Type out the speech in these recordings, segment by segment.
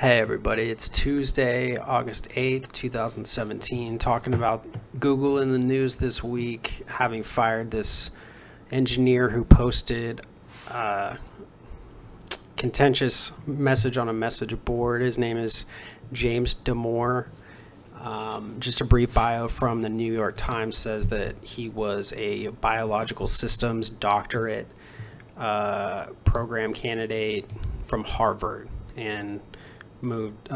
Hey everybody, it's Tuesday, August 8th, 2017, talking about Google in the news this week, having fired this engineer who posted a contentious message on a message board. His name is James Damore. Just a brief bio from the New York Times says that he was a biological systems doctorate program candidate from Harvard and moved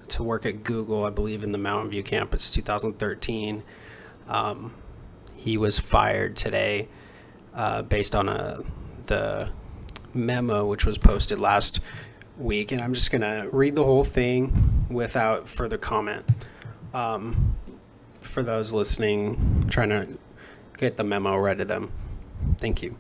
to work at Google, I believe, in the Mountain View campus 2013. He was fired today based on the memo which was posted last week, and I'm just going to read the whole thing without further comment. For those listening, trying to get the memo read to them. Thank you.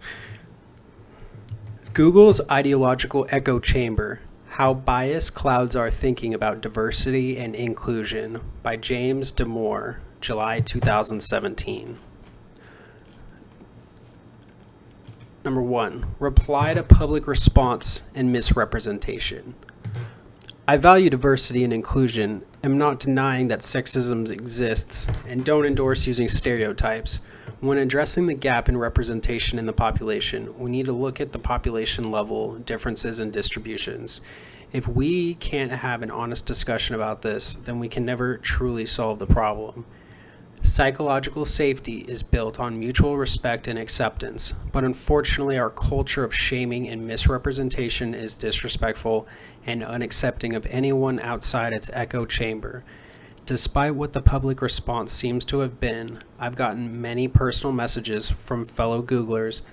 Google's ideological echo chamber: How Bias Clouds Our Thinking About Diversity and Inclusion by James Damore, July 2017. Number 1. Reply to public response and misrepresentation. I value diversity and inclusion, am not denying that sexism exists, and don't endorse using stereotypes. When addressing the gap in representation in the population, we need to look at the population level differences and distributions. If we can't have an honest discussion about this, then we can never truly solve the problem. Psychological safety is built on mutual respect and acceptance, but unfortunately our culture of shaming and misrepresentation is disrespectful and unaccepting of anyone outside its echo chamber. Despite what the public response seems to have been, I've gotten many personal messages from fellow Googlers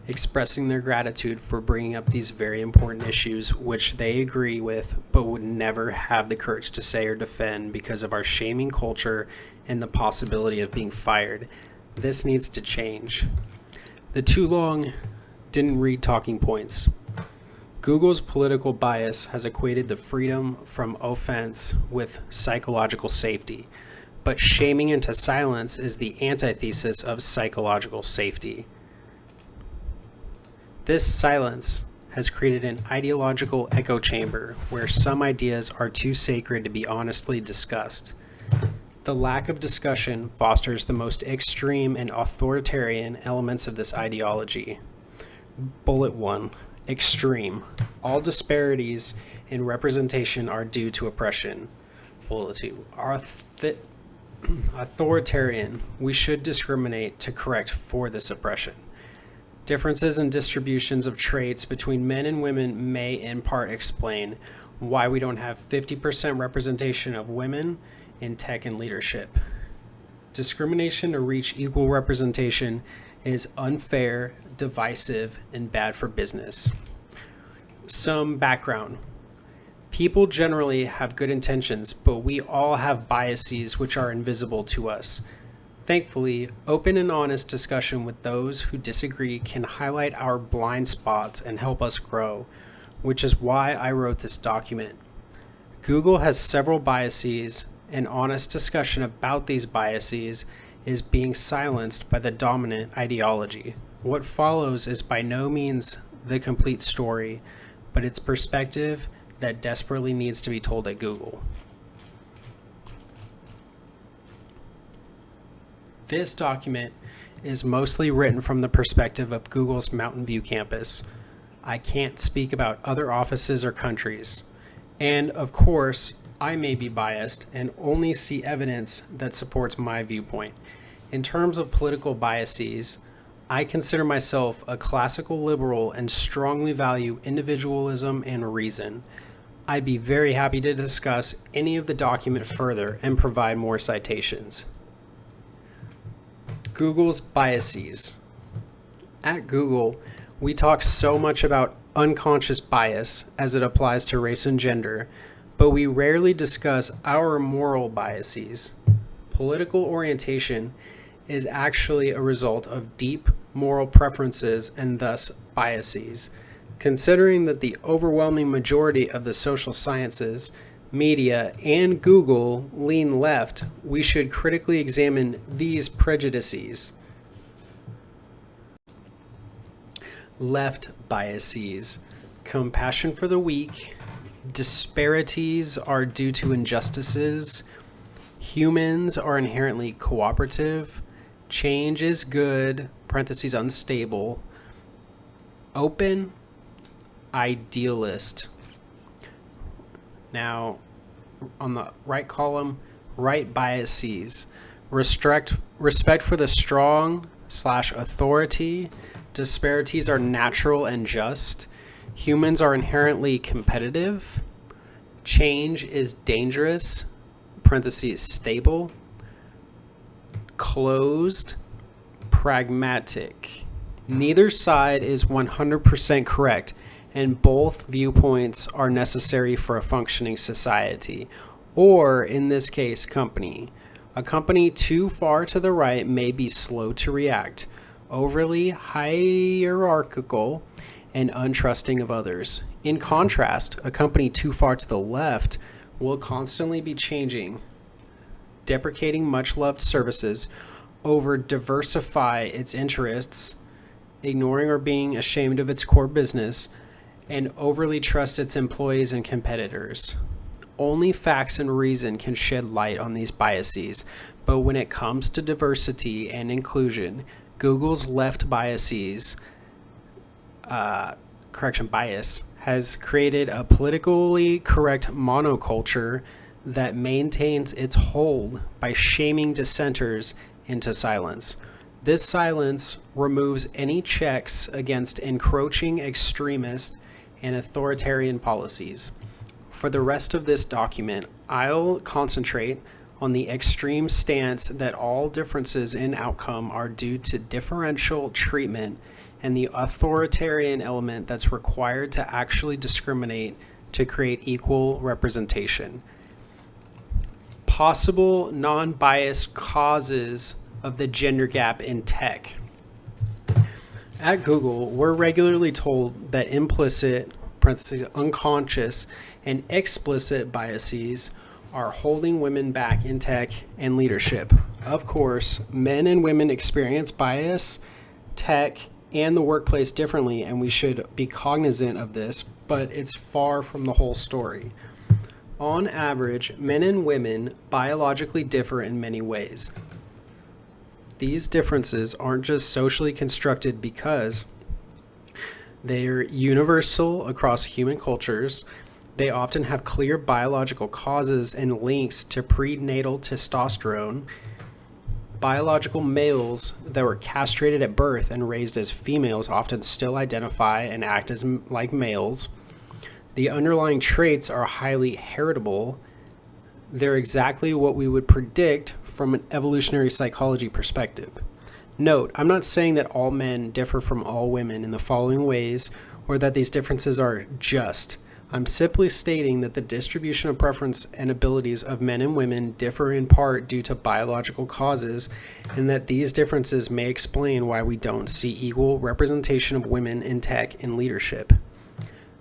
expressing their gratitude for bringing up these very important issues which they agree with but would never have the courage to say or defend because of our shaming culture and the possibility of being fired. This needs to change. The too long didn't read talking points. Google's political bias has equated the freedom from offense with psychological safety, but shaming into silence is the antithesis of psychological safety. This silence has created an ideological echo chamber where some ideas are too sacred to be honestly discussed. The lack of discussion fosters the most extreme and authoritarian elements of this ideology. Bullet 1. Extreme. All disparities in representation are due to oppression. Bullet 2. Authoritarian. We should discriminate to correct for this oppression. Differences in distributions of traits between men and women may in part explain why we don't have 50% representation of women in tech and leadership. Discrimination to reach equal representation is unfair, divisive, and bad for business. Some background. People generally have good intentions, but we all have biases which are invisible to us. Thankfully, open and honest discussion with those who disagree can highlight our blind spots and help us grow, which is why I wrote this document. Google has several biases, and honest discussion about these biases is being silenced by the dominant ideology. What follows is by no means the complete story, but it's perspective that desperately needs to be told at Google. This document is mostly written from the perspective of Google's Mountain View campus. I can't speak about other offices or countries. And of course, I may be biased and only see evidence that supports my viewpoint. In terms of political biases, I consider myself a classical liberal and strongly value individualism and reason. I'd be very happy to discuss any of the document further and provide more citations. Google's biases. At Google, we talk so much about unconscious bias as it applies to race and gender, but we rarely discuss our moral biases. Political orientation is actually a result of deep moral preferences and thus biases. Considering that the overwhelming majority of the social sciences, media, and Google lean left, we should critically examine these prejudices. Left biases: compassion for the weak, Disparities are due to injustices. Humans are inherently cooperative. Change is good, parentheses unstable. Open, idealist. Now, on the right column, right biases. Respect for the strong / authority. Disparities are natural and just. Humans are inherently competitive. Change is dangerous, parentheses stable. Closed, pragmatic. Neither side is 100% correct, and both viewpoints are necessary for a functioning society, or in this case, company. A company too far to the right may be slow to react, overly hierarchical, and untrusting of others. In contrast, a company too far to the left will constantly be changing, deprecating much-loved services, over diversify its interests, ignoring or being ashamed of its core business, and overly trust its employees and competitors. Only facts and reason can shed light on these biases, but when it comes to diversity and inclusion, Google's left bias has created a politically correct monoculture that maintains its hold by shaming dissenters into silence. This silence removes any checks against encroaching extremist and authoritarian policies. For the rest of this document, I'll concentrate on the extreme stance that all differences in outcome are due to differential treatment and the authoritarian element that's required to actually discriminate to create equal representation. Possible non-biased causes of the gender gap in tech. At Google, we're regularly told that implicit, parentheses, unconscious, and explicit biases are holding women back in tech and leadership. Of course, men and women experience bias, tech, and the workplace differently, and we should be cognizant of this, but it's far from the whole story. On average, men and women biologically differ in many ways. These differences aren't just socially constructed because they're universal across human cultures. They often have clear biological causes and links to prenatal testosterone. Biological males that were castrated at birth and raised as females often still identify and act as like males. The underlying traits are highly heritable. They're exactly what we would predict from an evolutionary psychology perspective. Note, I'm not saying that all men differ from all women in the following ways or that these differences are just. I'm simply stating that the distribution of preference and abilities of men and women differ in part due to biological causes, and that these differences may explain why we don't see equal representation of women in tech and leadership.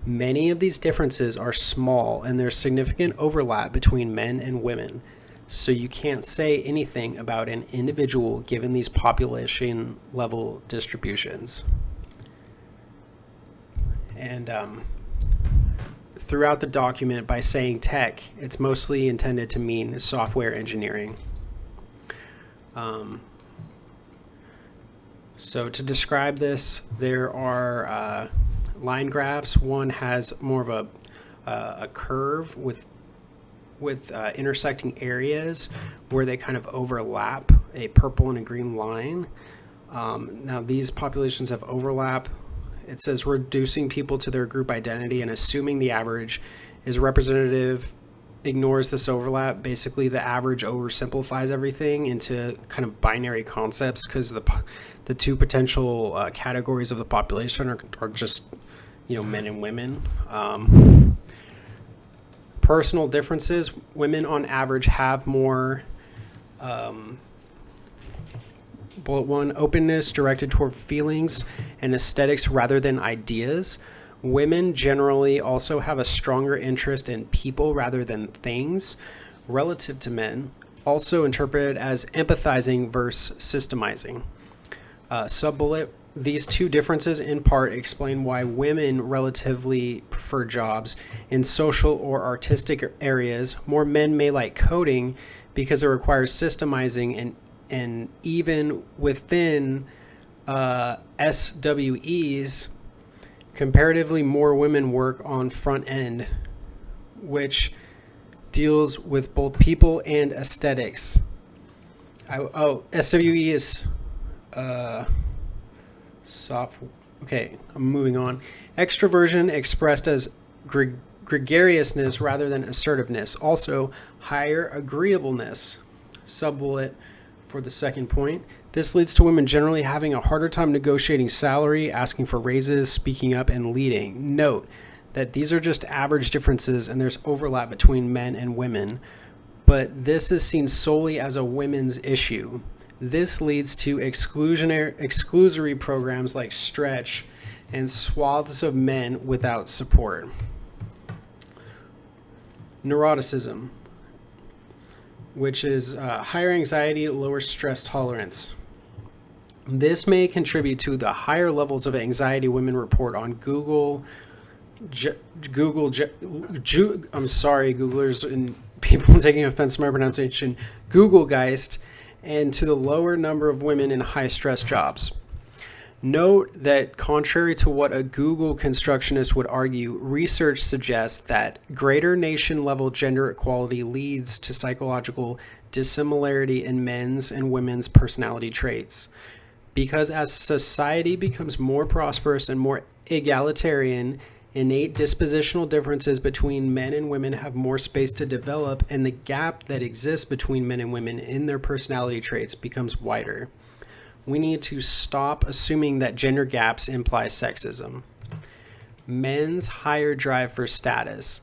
Many of these differences are small, and there's significant overlap between men and women, so you can't say anything about an individual given these population level distributions. And throughout the document, by saying tech, it's mostly intended to mean software engineering. So to describe this, there are line graphs. One has more of a curve with intersecting areas where they kind of overlap, a purple and a green line. Now these populations have overlap. It says reducing people to their group identity and assuming the average is representative ignores this overlap. Basically, the average oversimplifies everything into kind of binary concepts because the two potential categories of the population are just, men and women. Personal differences. Women on average have more bullet 1, openness directed toward feelings and aesthetics rather than ideas. Women generally also have a stronger interest in people rather than things relative to men, also interpreted as empathizing versus systemizing. Sub-bullet These two differences in part explain why women relatively prefer jobs in social or artistic areas. More men may like coding because it requires systemizing, and even within SWEs, comparatively more women work on front end, which deals with both people and aesthetics. SWE is soft. Okay, I'm moving on. Extroversion expressed as gregariousness rather than assertiveness. Also, higher agreeableness. Subbullet for the second point. This leads to women generally having a harder time negotiating salary, asking for raises, speaking up, and leading. Note that these are just average differences and there's overlap between men and women, but this is seen solely as a women's issue. This leads to exclusory programs like Stretch and swaths of men without support. Neuroticism, which is higher anxiety, lower stress tolerance. This may contribute to the higher levels of anxiety women report on I'm sorry, Googlers and people taking offense to my pronunciation, Googlegeist, and to the lower number of women in high-stress jobs. Note that contrary to what a Google constructionist would argue, research suggests that greater nation-level gender equality leads to psychological dissimilarity in men's and women's personality traits. Because as society becomes more prosperous and more egalitarian, innate dispositional differences between men and women have more space to develop, and the gap that exists between men and women in their personality traits becomes wider. We need to stop assuming that gender gaps imply sexism. Men's higher drive for status.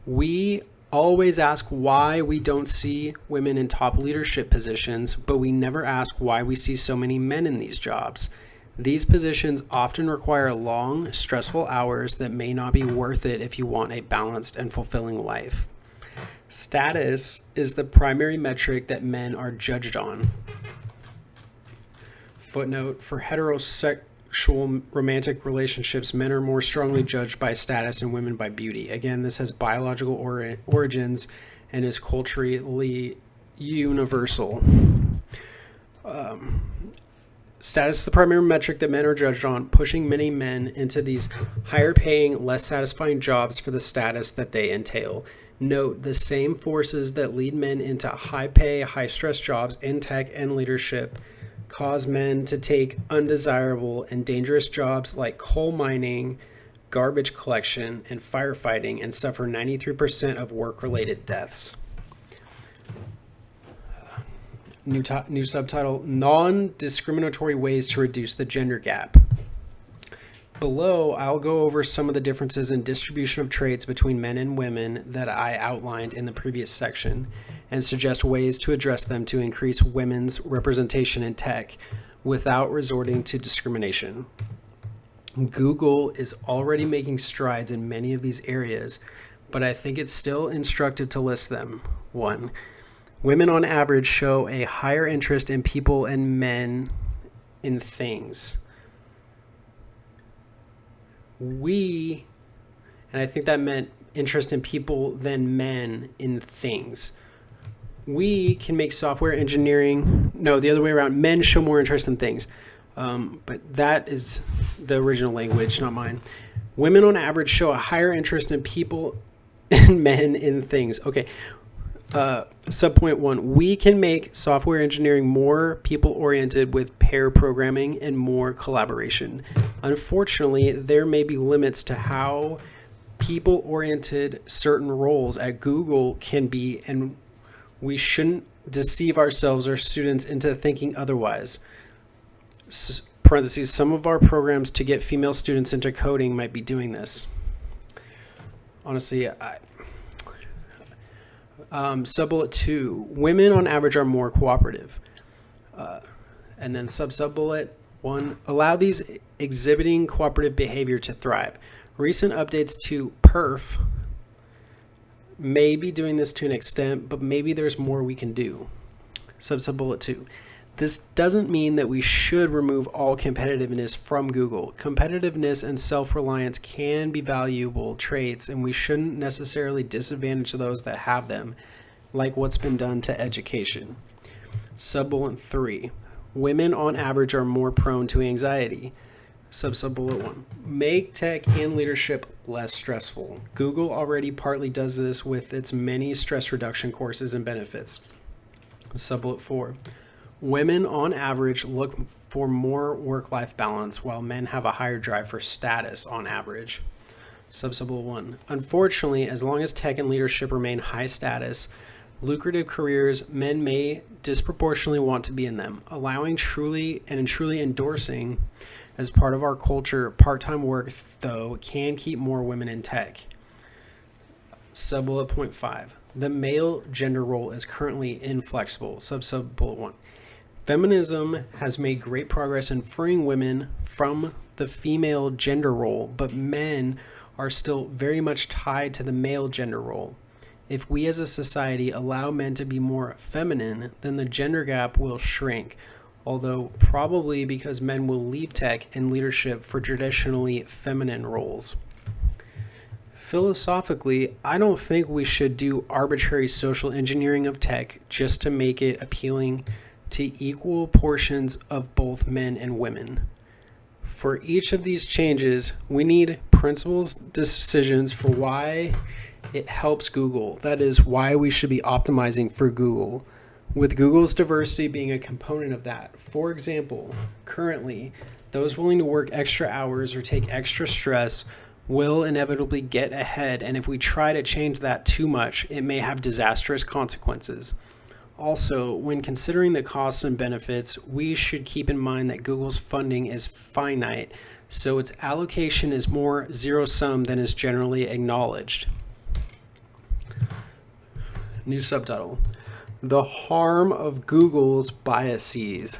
We always ask why we don't see women in top leadership positions, but we never ask why we see so many men in these jobs. These positions often require long, stressful hours that may not be worth it if you want a balanced and fulfilling life. Status is the primary metric that men are judged on. Footnote, for heterosexual romantic relationships, men are more strongly judged by status and women by beauty. Again, this has biological origins and is culturally universal. Status is the primary metric that men are judged on, pushing many men into these higher paying, less satisfying jobs for the status that they entail. Note, the same forces that lead men into high pay, high stress jobs in tech and leadership cause men to take undesirable and dangerous jobs like coal mining, garbage collection, and firefighting, and suffer 93% of work-related deaths. New subtitle, Non-Discriminatory Ways to Reduce the Gender Gap. Below, I'll go over some of the differences in distribution of traits between men and women that I outlined in the previous section, and suggest ways to address them to increase women's representation in tech without resorting to discrimination. Google is already making strides in many of these areas, but I think it's still instructive to list them. 1. Women on average show a higher interest in people and men in things. And I think that meant interest in people than men in things. We can make software engineering, no, the other way around. Men show more interest in things. But that is the original language, not mine. Women on average show a higher interest in people and men in things. Okay. Subpoint 1, we can make software engineering more people-oriented with pair programming and more collaboration. Unfortunately, there may be limits to how people-oriented certain roles at Google can be, and we shouldn't deceive ourselves or students into thinking otherwise. Parentheses, some of our programs to get female students into coding might be doing this. Honestly, Subbullet 2, women on average are more cooperative. And then subbullet 1, allow these exhibiting cooperative behavior to thrive. Recent updates to perf may be doing this to an extent, but maybe there's more we can do. Subbullet 2, This doesn't mean that we should remove all competitiveness from Google. Competitiveness and self-reliance can be valuable traits, and we shouldn't necessarily disadvantage those that have them, like what's been done to education. Sub-bullet 3. Women on average are more prone to anxiety. Sub-bullet 1. Make tech and leadership less stressful. Google already partly does this with its many stress reduction courses and benefits. Sub-bullet 4. Women on average look for more work-life balance, while men have a higher drive for status on average. Sub-bullet 1. Unfortunately, as long as tech and leadership remain high status, lucrative careers, men may disproportionately want to be in them. Allowing truly endorsing as part of our culture, part-time work, though, can keep more women in tech. Sub-bullet point 5. The male gender role is currently inflexible. Sub-bullet 1. Feminism has made great progress in freeing women from the female gender role, but men are still very much tied to the male gender role. If we as a society allow men to be more feminine, then the gender gap will shrink, although probably because men will leave tech and leadership for traditionally feminine roles. Philosophically, I don't think we should do arbitrary social engineering of tech just to make it appealing to equal portions of both men and women. For each of these changes, we need principles, decisions for why it helps Google. That is, why we should be optimizing for Google, with Google's diversity being a component of that. For example, currently, those willing to work extra hours or take extra stress will inevitably get ahead, and if we try to change that too much, it may have disastrous consequences. Also, when considering the costs and benefits, we should keep in mind that Google's funding is finite, so its allocation is more zero-sum than is generally acknowledged. New subtitle: The Harm of Google's Biases.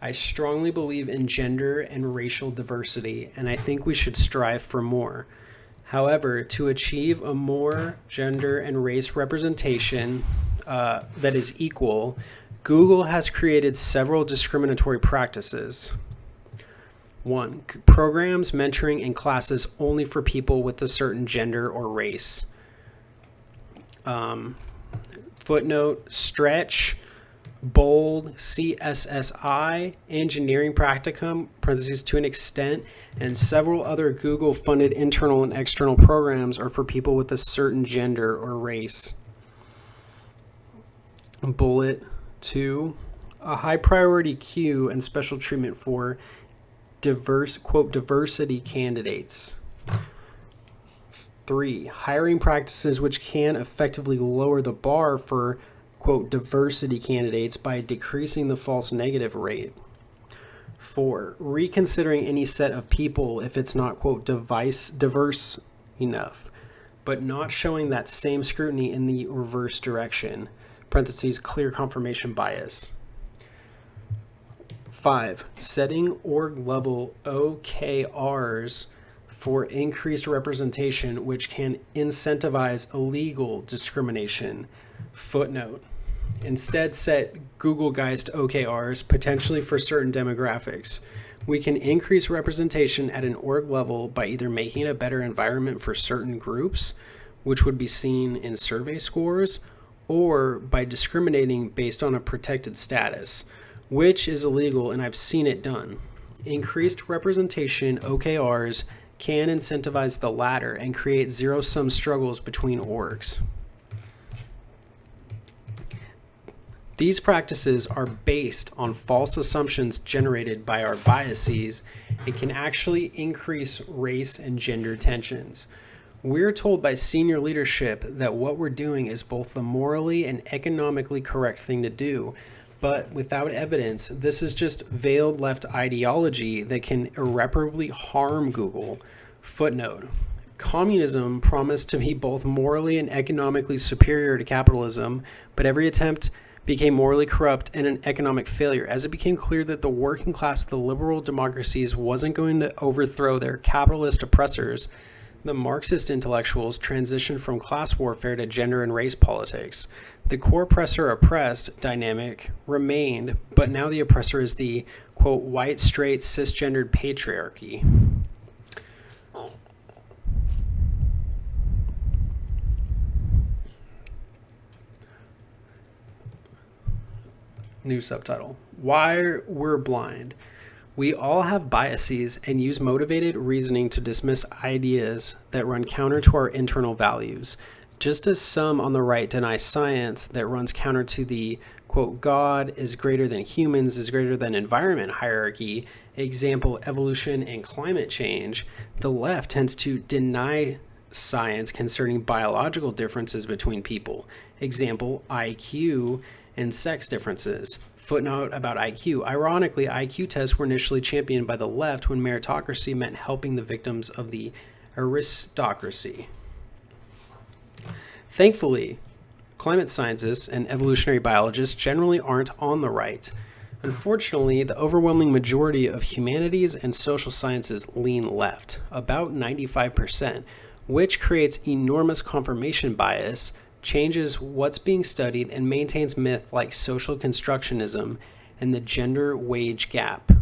I strongly believe in gender and racial diversity, and I think we should strive for more. However, to achieve a more gender and race representation that is equal, Google has created several discriminatory practices. 1. Programs, mentoring, and classes only for people with a certain gender or race. Footnote: Stretch, Bold, CSSI, Engineering Practicum, parentheses, to an extent, and several other Google-funded internal and external programs are for people with a certain gender or race. Bullet 2. A high priority queue and special treatment for diversity candidates. 3. Hiring practices which can effectively lower the bar for, quote, diversity candidates by decreasing the false negative rate. 4. Reconsidering any set of people if it's not, quote, diverse enough, but not showing that same scrutiny in the reverse direction. Parentheses, clear confirmation bias. 5. Setting org level OKRs for increased representation, which can incentivize illegal discrimination. Footnote: Instead, set Google-guised OKRs, potentially for certain demographics. We can increase representation at an org level by either making it a better environment for certain groups, which would be seen in survey scores, or by discriminating based on a protected status, which is illegal, and I've seen it done. Increased representation OKRs can incentivize the latter and create zero-sum struggles between orgs. These practices are based on false assumptions generated by our biases and can actually increase race and gender tensions. We're told by senior leadership that what we're doing is both the morally and economically correct thing to do, but without evidence, this is just veiled left ideology that can irreparably harm Google. Footnote: Communism promised to be both morally and economically superior to capitalism, but every attempt became morally corrupt and an economic failure, as it became clear that the working class of the liberal democracies wasn't going to overthrow their capitalist oppressors. The Marxist intellectuals transitioned from class warfare to gender and race politics. The core oppressor-oppressed dynamic remained, but now the oppressor is the, quote, white, straight, cisgendered patriarchy. New subtitle. Why we're blind. We all have biases and use motivated reasoning to dismiss ideas that run counter to our internal values, just as some on the right deny science that runs counter to the, quote, God is greater than humans is greater than environment hierarchy, example, evolution and climate change. The left tends to deny science concerning biological differences between people, example, IQ and sex differences. Footnote about IQ. Ironically, IQ tests were initially championed by the left when meritocracy meant helping the victims of the aristocracy. Thankfully, climate scientists and evolutionary biologists generally aren't on the right. Unfortunately, the overwhelming majority of humanities and social sciences lean left, about 95%, which creates enormous confirmation bias, changes what's being studied, and maintains myth like social constructionism and the gender wage gap.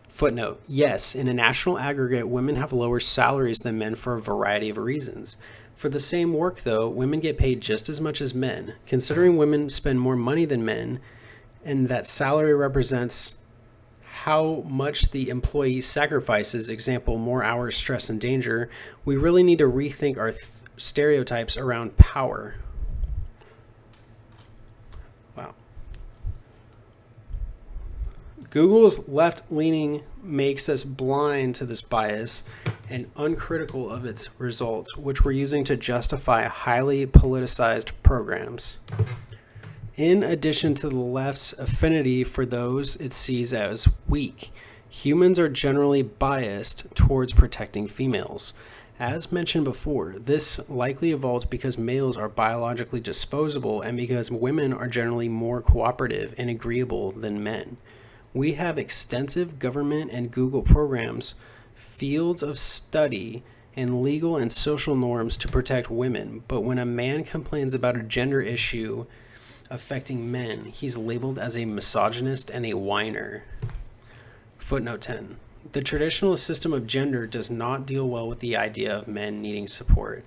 Footnote, yes, in a national aggregate, women have lower salaries than men for a variety of reasons. For the same work, though, women get paid just as much as men. Considering women spend more money than men, and that salary represents how much the employee sacrifices, example, more hours, stress, and danger, we really need to rethink our stereotypes around power. Wow. Google's left-leaning makes us blind to this bias and uncritical of its results, which we're using to justify highly politicized programs. In addition to the left's affinity for those it sees as weak, humans are generally biased towards protecting females. As mentioned before, this likely evolved because males are biologically disposable and because women are generally more cooperative and agreeable than men. We have extensive government and Google programs, fields of study, and legal and social norms to protect women, but when a man complains about a gender issue affecting men, he's labeled as a misogynist and a whiner. Footnote 10. The traditional system of gender does not deal well with the idea of men needing support.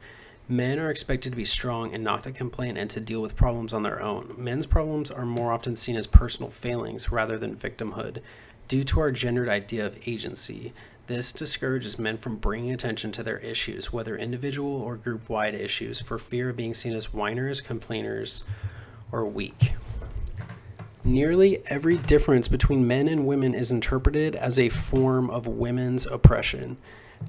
Men are expected to be strong and not to complain and to deal with problems on their own. Men's problems are more often seen as personal failings rather than victimhood, due to our gendered idea of agency. This discourages men from bringing attention to their issues, whether individual or group-wide issues, for fear of being seen as whiners, complainers, or weak. Nearly every difference between men and women is interpreted as a form of women's oppression.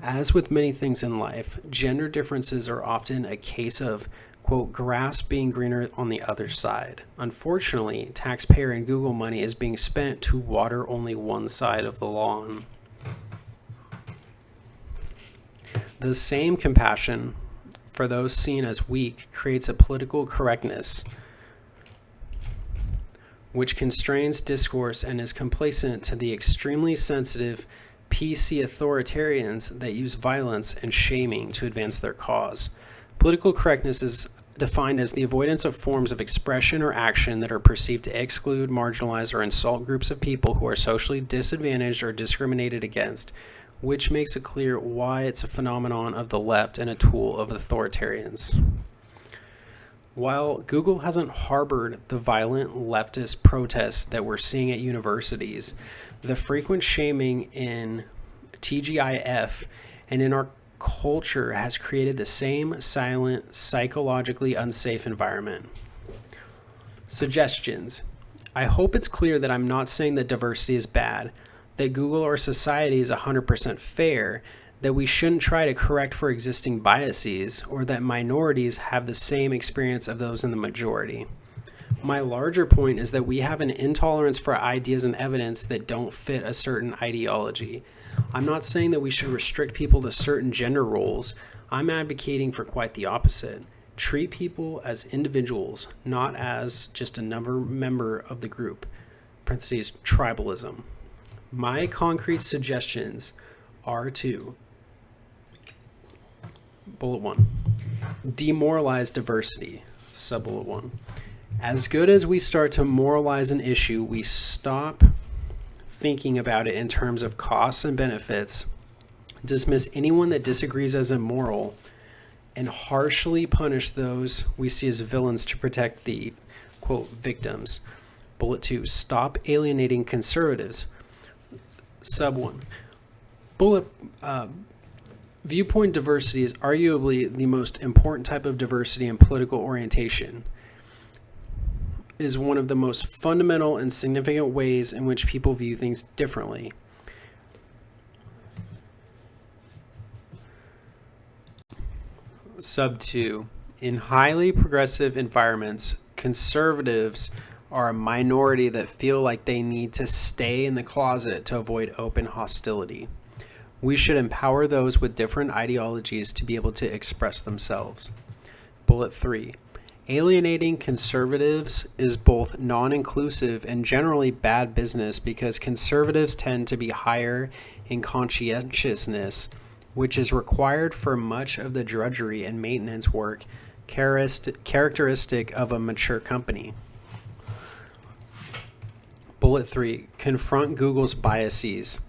As with many things in life, gender differences are often a case of, quote, grass being greener on the other side. Unfortunately, taxpayer and Google money is being spent to water only one side of the lawn. The same compassion for those seen as weak creates a political correctness which constrains discourse and is complacent to the extremely sensitive PC authoritarians that use violence and shaming to advance their cause. Political correctness is defined as the avoidance of forms of expression or action that are perceived to exclude, marginalize, or insult groups of people who are socially disadvantaged or discriminated against, which makes it clear why it's a phenomenon of the left and a tool of authoritarians. While Google hasn't harbored the violent leftist protests that we're seeing at universities, the frequent shaming in TGIF and in our culture has created the same silent, psychologically unsafe environment. Suggestions. I hope it's clear that I'm not saying that diversity is bad, that Google or society is 100% fair, that we shouldn't try to correct for existing biases, or that minorities have the same experience of those in the majority. My larger point is that we have an intolerance for ideas and evidence that don't fit a certain ideology. I'm not saying that we should restrict people to certain gender roles. I'm advocating for quite the opposite. Treat people as individuals, not as just another member of the group. Parentheses, tribalism. My concrete suggestions are to Bullet 1. Demoralize diversity. Sub-bullet 1. As good as we start to moralize an issue, we stop thinking about it in terms of costs and benefits, dismiss anyone that disagrees as immoral, and harshly punish those we see as villains to protect the, quote, victims. Bullet 2. Stop alienating conservatives. Sub 1. Viewpoint diversity is arguably the most important type of diversity in political orientation. It is one of the most fundamental and significant ways in which people view things differently. Sub 2. In highly progressive environments, conservatives are a minority that feel like they need to stay in the closet to avoid open hostility. We should empower those with different ideologies to be able to express themselves. Bullet 3. Alienating conservatives is both non-inclusive and generally bad business because conservatives tend to be higher in conscientiousness, which is required for much of the drudgery and maintenance work characteristic of a mature company. Bullet 3. Confront Google's biases.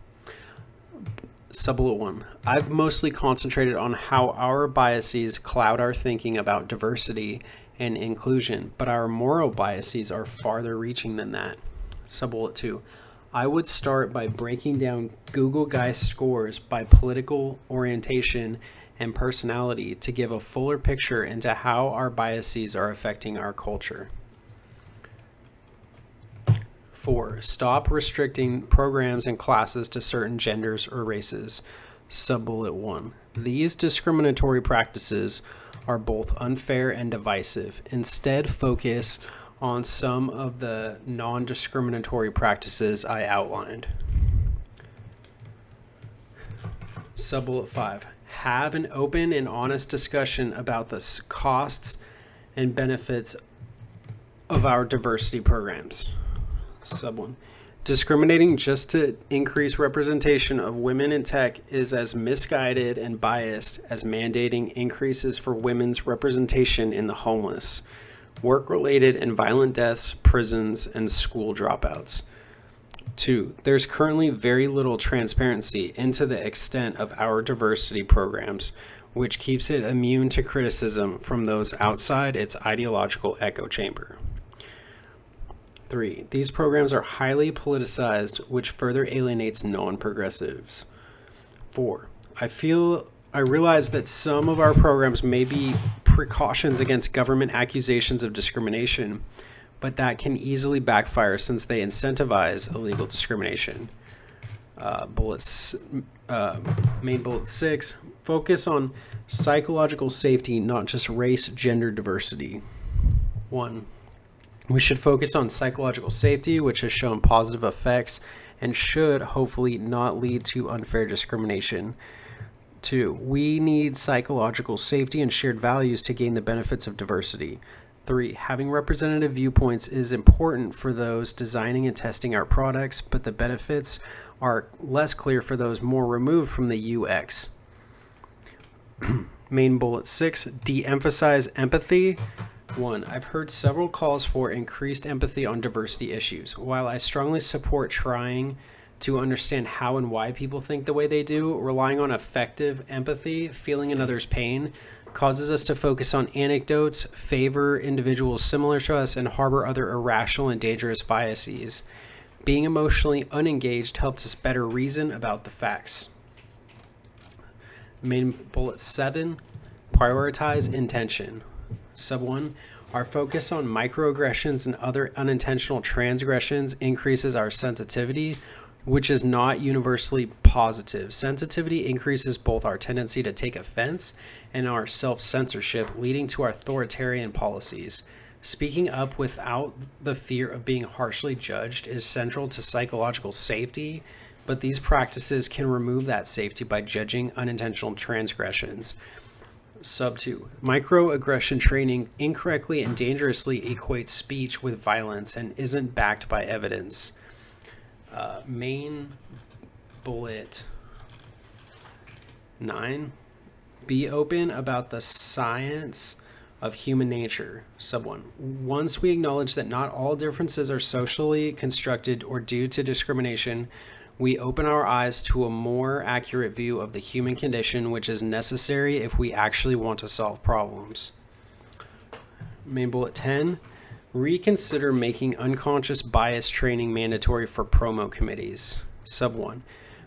Sub-bullet 1. I've mostly concentrated on how our biases cloud our thinking about diversity and inclusion, but our moral biases are farther reaching than that. Sub-bullet 2. I would start by breaking down Google Guy scores by political orientation and personality to give a fuller picture into how our biases are affecting our culture. 4. Stop restricting programs and classes to certain genders or races. Sub-bullet 1. These discriminatory practices are both unfair and divisive. Instead, focus on some of the non-discriminatory practices I outlined. Sub-bullet 5. Have an open and honest discussion about the costs and benefits of our diversity programs. Sub 1. Discriminating just to increase representation of women in tech is as misguided and biased as mandating increases for women's representation in the homeless, work-related and violent deaths, prisons, and school dropouts. 2. There's currently very little transparency into the extent of our diversity programs, which keeps it immune to criticism from those outside its ideological echo chamber. 3. These programs are highly politicized, which further alienates non-progressives. 4. I realize that some of our programs may be precautions against government accusations of discrimination, but that can easily backfire since they incentivize illegal discrimination. Main bullet 6. Focus on psychological safety, not just race, gender diversity. 1. We should focus on psychological safety, which has shown positive effects and should hopefully not lead to unfair discrimination. 2. We need psychological safety and shared values to gain the benefits of diversity. 3. Having representative viewpoints is important for those designing and testing our products, but the benefits are less clear for those more removed from the UX. Main bullet 6. De-emphasize empathy. 1. I've heard several calls for increased empathy on diversity issues. While I strongly support trying to understand how and why people think the way they do, relying on effective empathy, feeling another's pain, causes us to focus on anecdotes, favor individuals similar to us, and harbor other irrational and dangerous biases. Being emotionally unengaged helps us better reason about the facts. Main bullet 7. Prioritize intention. Sub 1. Our focus on microaggressions and other unintentional transgressions increases our sensitivity, which is not universally positive. Sensitivity increases both our tendency to take offense and our self-censorship, leading to authoritarian policies. Speaking up without the fear of being harshly judged is central to psychological safety, but these practices can remove that safety by judging unintentional transgressions. Sub 2. Microaggression training incorrectly and dangerously equates speech with violence and isn't backed by evidence. Main bullet 9. Be open about the science of human nature. Sub 1. Once we acknowledge that not all differences are socially constructed or due to discrimination, we open our eyes to a more accurate view of the human condition, which is necessary if we actually want to solve problems. Main bullet 10. Reconsider making unconscious bias training mandatory for promo committees. Sub 1.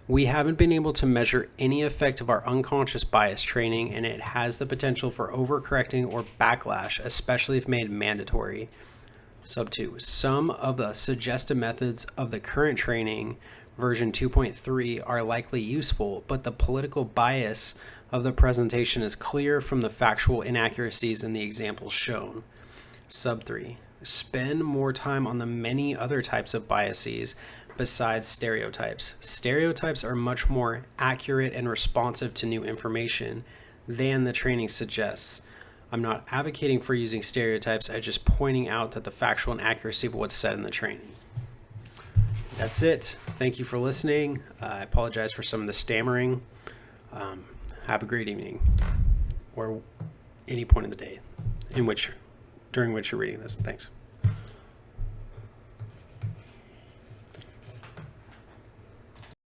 We haven't been able to measure any effect of our unconscious bias training, and it has the potential for overcorrecting or backlash, especially if made mandatory. Sub 2. Some of the suggested methods of the current training, version 2.3, are likely useful, but the political bias of the presentation is clear from the factual inaccuracies in the examples shown. Sub 3. Spend more time on the many other types of biases besides stereotypes. Stereotypes are much more accurate and responsive to new information than the training suggests. I'm not advocating for using stereotypes, I'm just pointing out that the factual inaccuracy of what's said in the training. That's it. Thank you for listening. I apologize for some of the stammering. Have a great evening, or any point of the day during which you're reading this. Thanks.